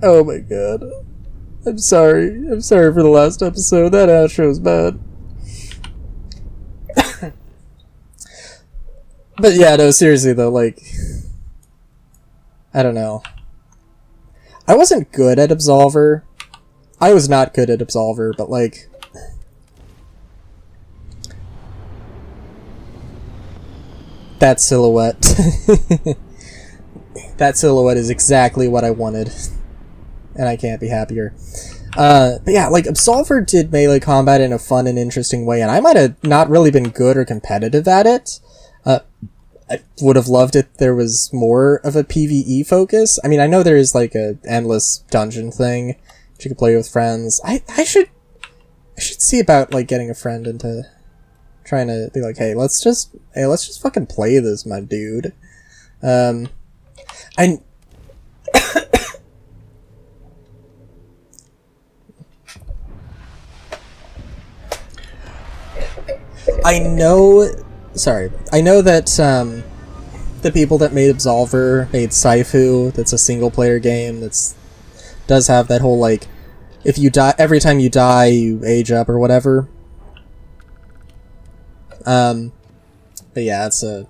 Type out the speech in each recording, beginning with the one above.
Oh my god. I'm sorry. I'm sorry for the last episode. That outro was bad. But yeah, no, seriously though, like, I don't know. I wasn't good at Absolver. I was not good at Absolver, but like, that silhouette. That silhouette is exactly what I wanted. And I can't be happier. But yeah, like, Absolver did melee combat in a fun and interesting way, and I might have not really been good or competitive at it. I would have loved it if there was more of a PvE focus. I mean, I know there is, like, a endless dungeon thing that you can play with friends. I should see about, like, getting a friend into trying to be like, hey, let's just fucking play this, my dude. I know that, the people that made Absolver made Saifu, that's a single-player game, does have that whole, like, if you die, every time you die, you age up or whatever. But yeah, that's a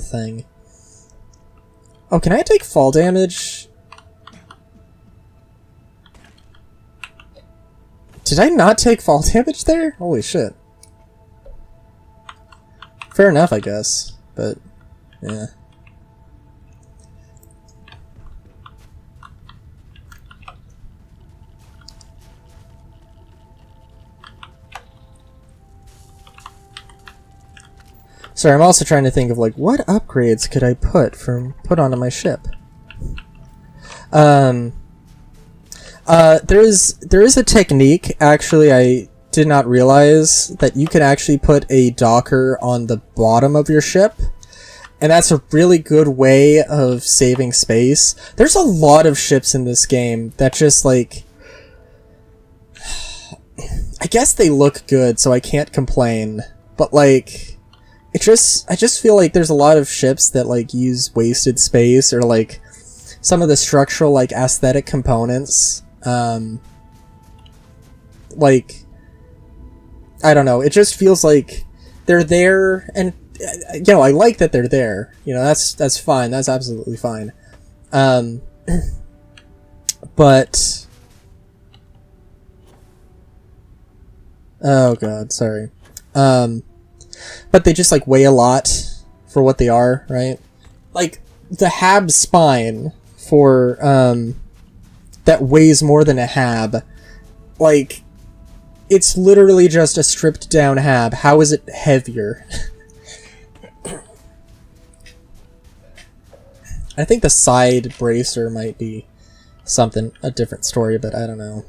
thing. Oh, can I take fall damage? Did I not take fall damage there? Holy shit. Fair enough, I guess. But, yeah. Sorry, I'm also trying to think of, like, what upgrades could I put onto my ship? There is a technique, actually, I did not realize, that you can actually put a docker on the bottom of your ship, and that's a really good way of saving space. There's a lot of ships in this game that just, like, I guess they look good, so I can't complain, but, like, I just feel like there's a lot of ships that, like, use wasted space, or, like, some of the structural, like, aesthetic components, like, I don't know, it just feels like they're there, and, you know, I like that they're there, you know, that's fine, that's absolutely fine, but, oh god, sorry, but they just, like, weigh a lot for what they are, right? Like, the Hab spine for, that weighs more than a Hab, like, it's literally just a stripped down Hab. How is it heavier? I think the side bracer might be a different story, but I don't know.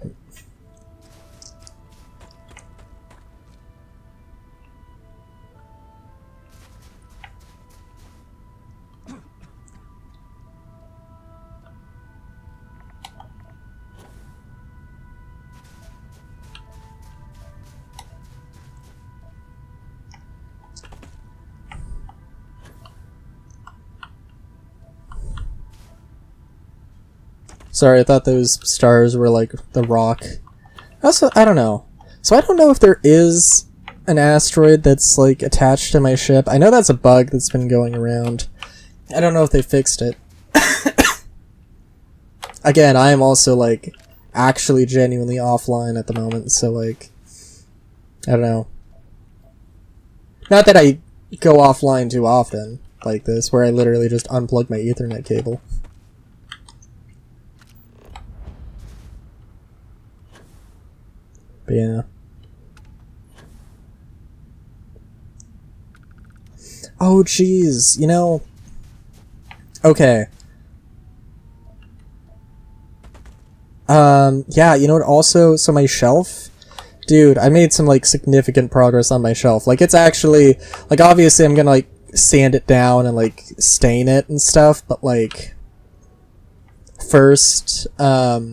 Sorry, I thought those stars were, like, the rock. Also, I don't know. So I don't know if there is an asteroid that's, like, attached to my ship. I know that's a bug that's been going around. I don't know if they fixed it. Again, I am also, like, actually genuinely offline at the moment, so, like, I don't know. Not that I go offline too often, like this, where I literally just unplug my Ethernet cable. But yeah. Oh, jeez, you know... Okay. Yeah, you know what, also, so my shelf... Dude, I made some, like, significant progress on my shelf. Like, it's actually... Like, obviously I'm gonna, like, sand it down and, like, stain it and stuff, but, like... First, but...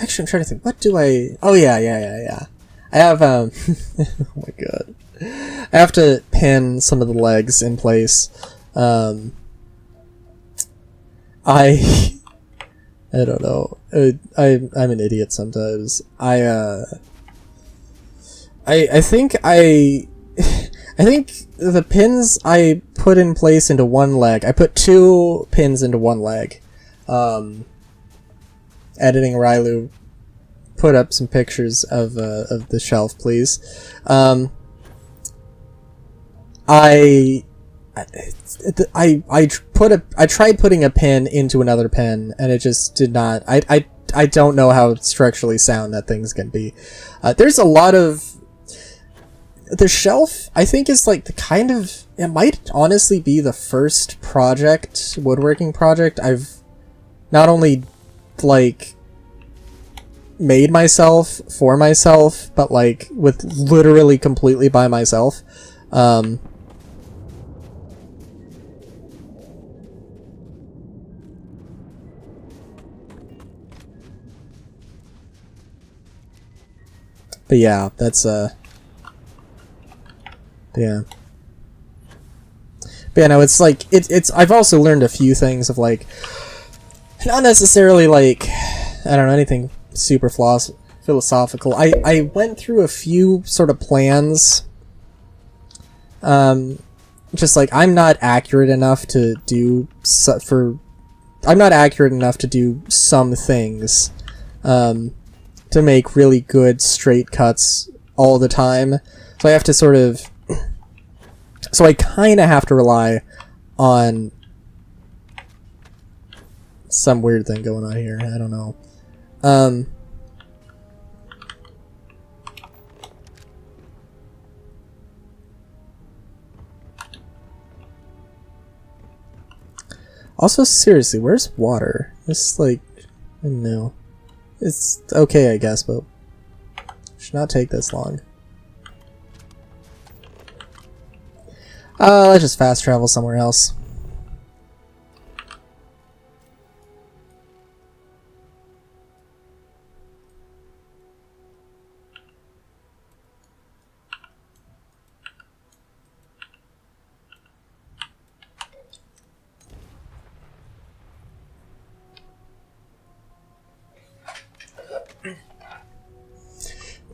Actually, I'm trying to think, what do I... Oh, yeah. I have, oh my god. I have to pin some of the legs in place. I don't know. I'm an idiot sometimes. I think I think the pins I put in place into one leg. I put 2 pins into one leg. Editing Rylu, put up some pictures of the shelf, please. I tried putting a pin into another pin, and it just did not. I don't know how structurally sound that thing's gonna be. There's a lot of the shelf. I think is like the kind of, it might honestly be the first woodworking project I've not only like made myself for myself, but like with literally completely by myself. But yeah, that's yeah. But yeah, no, it's like it's I've also learned a few things of like, not necessarily like, I don't know, anything super philosophical. I went through a few sort of plans. Just like, I'm not accurate enough to do some things to make really good straight cuts all the time. So I have to sort of, so I kind of have to rely on some weird thing going on here. I don't know. Also, seriously, where's water? This, like, I don't know. It's okay, I guess, but it should not take this long. Let's just fast travel somewhere else.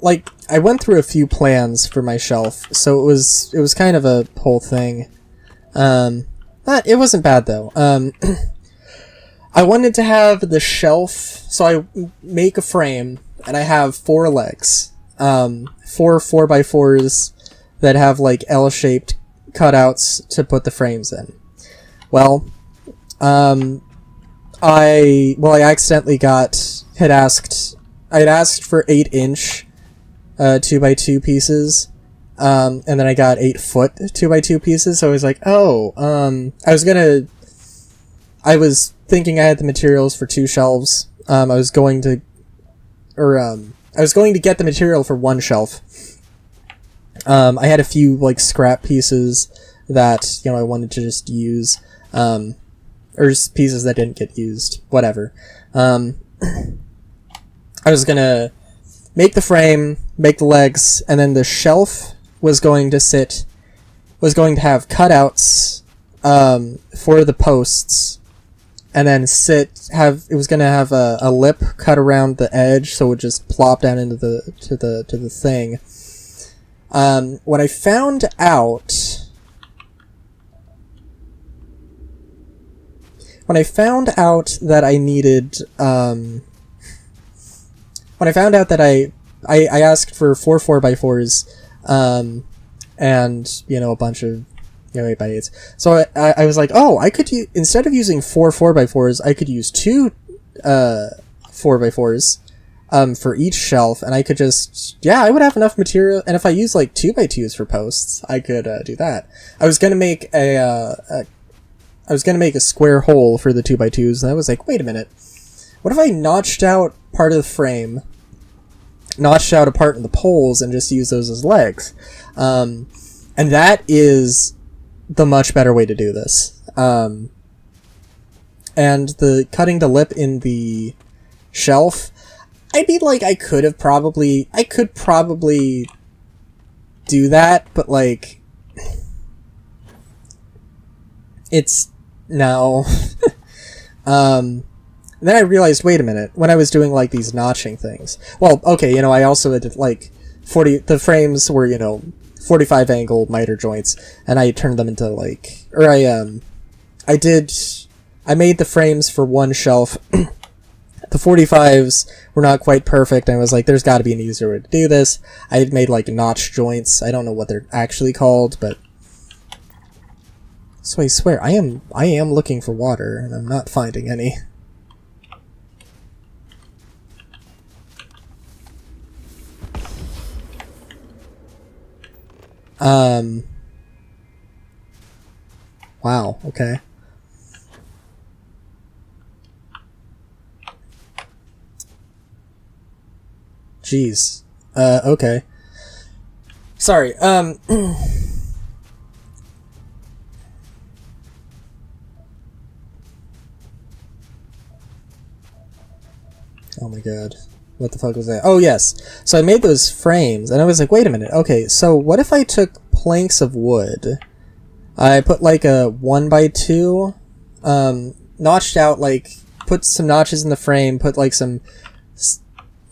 Like, I went through a few plans for my shelf, so it was kind of a whole thing. It wasn't bad though. I wanted to have the shelf, so I make a frame, and I have 4 legs. 4 4x4s that have like L-shaped cutouts to put the frames in. Well, I accidentally had asked for 8-inch 2x2 pieces, and then I got 8-foot 2x2 pieces, so I was like, oh, I was thinking I had the materials for 2 shelves. I was going to get the material for 1 shelf. I had a few, like, scrap pieces that, I wanted to just use, or just pieces that didn't get used, whatever. I was gonna make the frame, make the legs, and then the shelf was going to have cutouts for the posts, and then it was going to have a lip cut around the edge, so it would just plop down into the thing. When I found out that I needed when I found out that I asked for 4 4x4s, and, a bunch of, 8x8s. So I was like, oh, I could instead of using 4 4x4s, I could use 2, 4x4s, for each shelf, and I could I would have enough material, and if I use, like, 2x2s for posts, I could, do that. I was gonna make a square hole for the 2x2s, and I was like, wait a minute. What if I notched out part of the frame, notched out a part in the poles, and just use those as legs? And that is the much better way to do this. And the cutting the lip in the shelf, I mean, like, I could probably do that, but like it's no. Then I realized, wait a minute, when I was doing like these notching things. Well, okay, you know, I also did like 40. The frames were, you know, 45 angle miter joints, and I turned them into like, or I made the frames for one shelf. The 45s were not quite perfect, and I was like, there's got to be an easier way to do this. I had made like notch joints. I don't know what they're actually called, but so I swear I am looking for water, and I'm not finding any. Wow, okay. Jeez. Okay. Sorry, oh my god. What the fuck was that? Oh, yes. So I made those frames, and I was like, wait a minute. Okay, so what if I took planks of wood? I put like a 1x2, notched out, like, put some notches in the frame, put like some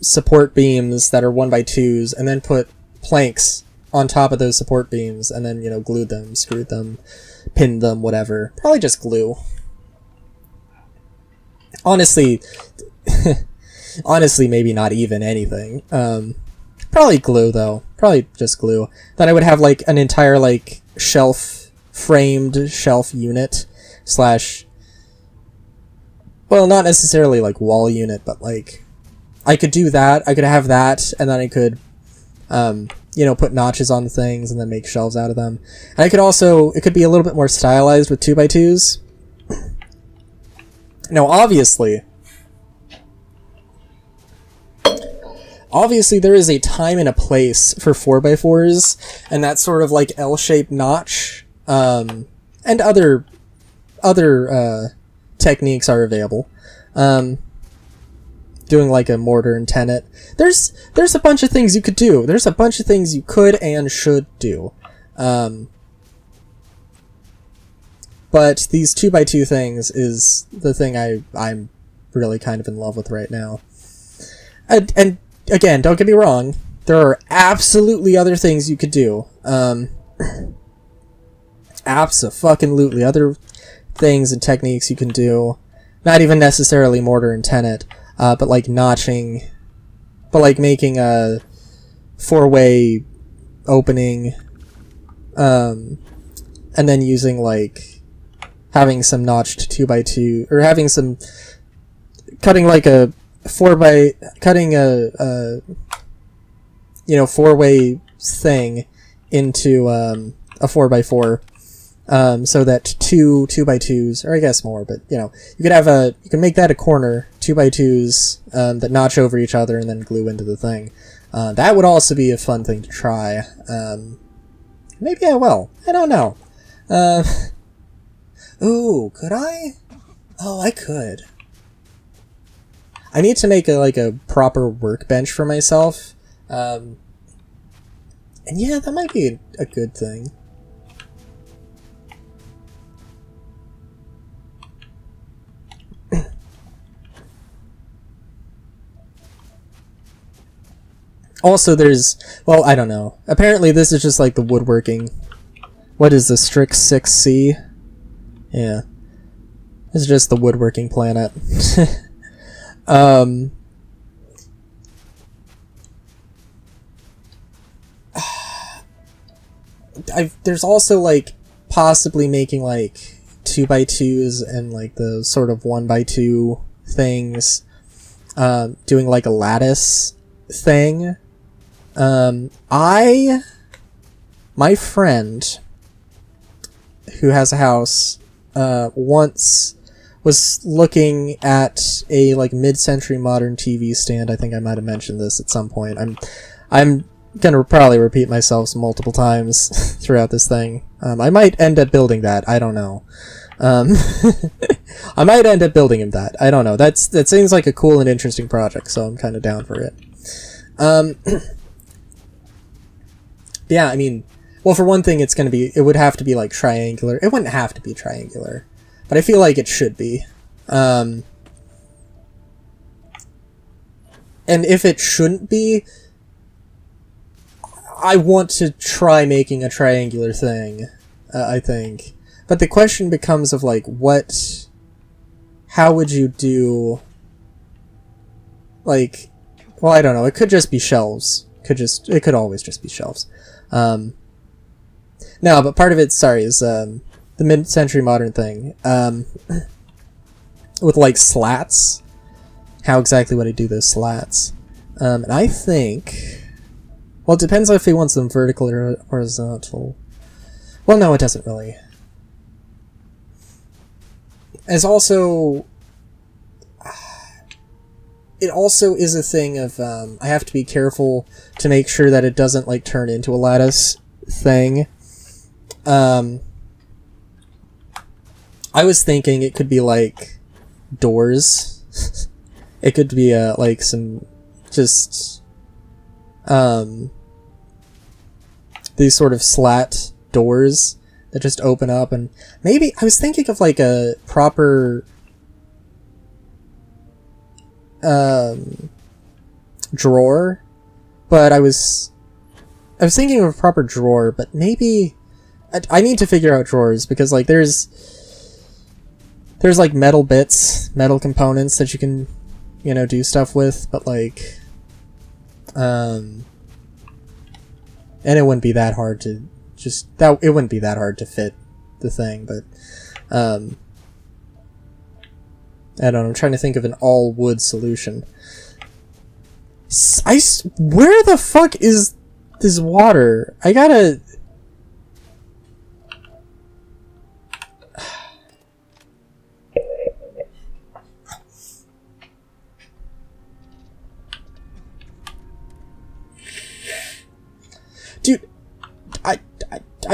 support beams that are 1x2s, and then put planks on top of those support beams, and then, you know, glued them, screwed them, pinned them, whatever. Probably just glue. Honestly... Honestly, maybe not even anything. Probably glue, though. Probably just glue. Then I would have, like, an entire, like, framed shelf unit slash... Well, not necessarily, like, wall unit, but, like... I could do that. I could have that, and then I could, you know, put notches on the things and then make shelves out of them. And I could also... It could be a little bit more stylized with 2x2s. Now, obviously, there is a time and a place for 4x4s, and that sort of like L-shaped notch, and other techniques are available. Doing like a mortar and tenet. There's a bunch of things you could do. There's a bunch of things you could and should do. But these 2x2 things is the thing I'm really kind of in love with right now. And again, don't get me wrong, there are absolutely other things you could do. Abso-fucking-lutely other things and techniques you can do. Not even necessarily mortar and tenet, but like notching, but like making a 4-way opening, and then using like having some notched 2x2, or having some cutting like a 4-way thing into a 4x4, so that two 2x2s, or I guess more, but you know, you can make that a corner 2x2s that notch over each other and then glue into the thing. That would also be a fun thing to try. Maybe I will. I don't know. Ooh, could I? Oh, I could. I need to make a proper workbench for myself. And yeah, that might be a good thing. Also, well, I don't know. Apparently this is just like the woodworking. What is the Strix 6C? Yeah. This is just the woodworking planet. There's also like possibly making like 2x2s and like the sort of 1x2 things, doing like a lattice thing. My friend who has a house once was looking at a like mid-century modern TV stand. I think I might have mentioned this at some point. I'm gonna probably repeat myself multiple times throughout this thing. I might end up building that. I don't know. I might end up building him that. I don't know. That seems like a cool and interesting project, so I'm kind of down for it. yeah, I mean, well, for one thing, it would have to be like triangular. It wouldn't have to be triangular, but I feel like it should be. And if it shouldn't be, I want to try making a triangular thing, I think. But the question becomes of like, how would you do, like, well, I don't know, it could just be shelves. It could always just be shelves. No, but part of it, sorry, is the mid-century modern thing. With like slats. How exactly would I do those slats? And I think, well, it depends on if he wants them vertical or horizontal. Well, no, it doesn't really. It also is a thing of, I have to be careful to make sure that it doesn't, like, turn into a lattice thing. I was thinking it could be, like, doors. It could be, like, some, just, these sort of slat doors that just open up, and maybe, I was thinking of, like, a proper drawer, but I was thinking of a proper drawer, but maybe I need to figure out drawers, because like there's like metal bits, metal components that you can, you know, do stuff with, but like and it wouldn't be that hard to it wouldn't be that hard to fit the thing, but I don't know, I'm trying to think of an all-wood solution. Where the fuck is this water? I gotta... Dude, I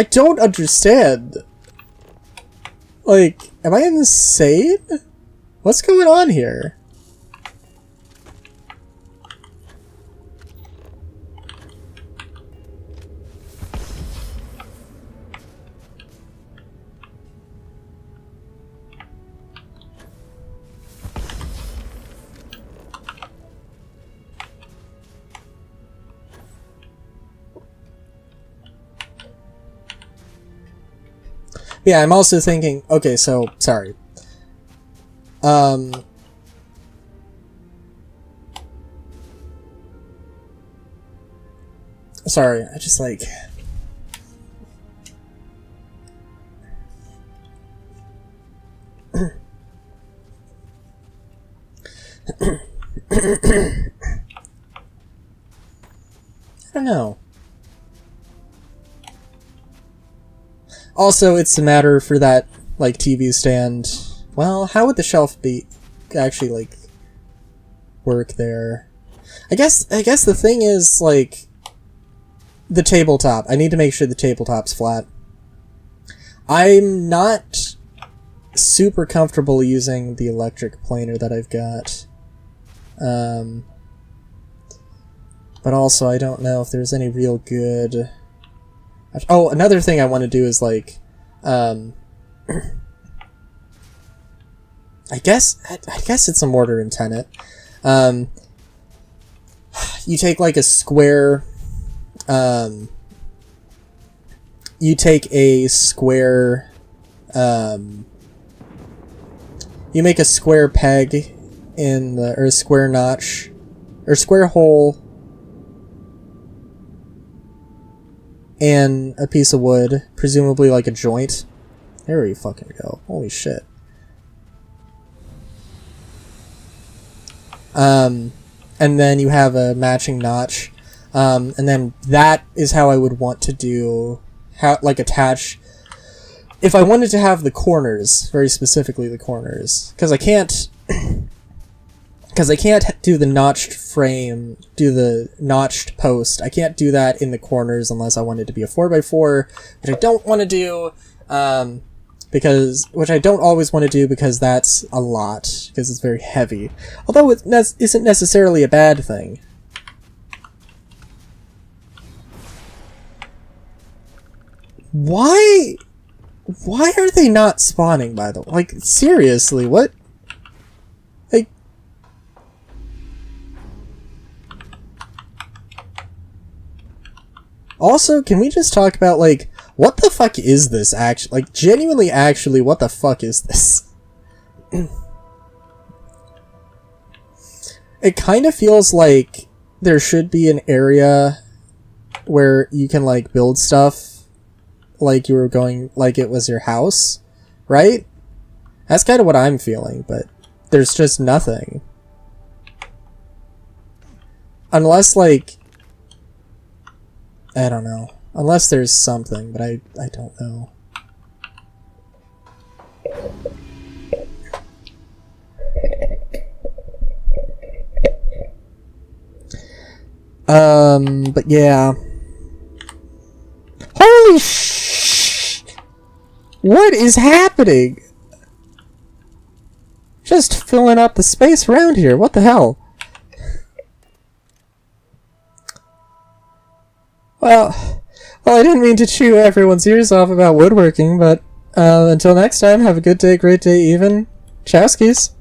don't understand. Like, am I insane? What's going on here? Yeah, I'm also thinking, okay, so, sorry. Sorry, I just like... I don't know. Also, it's a matter for that, like, TV stand. Well, how would the shelf be actually, like, work there? I guess the thing is, like, the tabletop. I need to make sure the tabletop's flat. I'm not super comfortable using the electric planer that I've got. But also, I don't know if there's any real good... Oh, another thing I want to do is, like, I guess it's a mortar and tenon. You take, like, a square... you take a square... you make a square peg in the... or a square notch... or square hole... and a piece of wood, presumably like a joint. There we fucking go. Holy shit. And then you have a matching notch. And then that is how I would want to do, like, attach, if I wanted to have the corners, very specifically the corners, because I can't do the notched frame, do the notched post. I can't do that in the corners unless I want it to be a 4x4, which I don't want to do, which I don't always want to do because that's a lot, because it's very heavy. Although it isn't necessarily a bad thing. Why are they not spawning, by the way? Like, seriously, what? Like... Also, can we just talk about, like, what the fuck is this, actually? Like, genuinely, actually, what the fuck is this? It kind of feels like there should be an area where you can, like, build stuff like you were going, like it was your house, right? That's kind of what I'm feeling, but there's just nothing. Unless, like, I don't know. Unless there's something, but I don't know. But yeah. Holy what is happening? Just filling up the space around here. What the hell? Well, I didn't mean to chew everyone's ears off about woodworking, but until next time, have a good day, great day, even. Chowskis.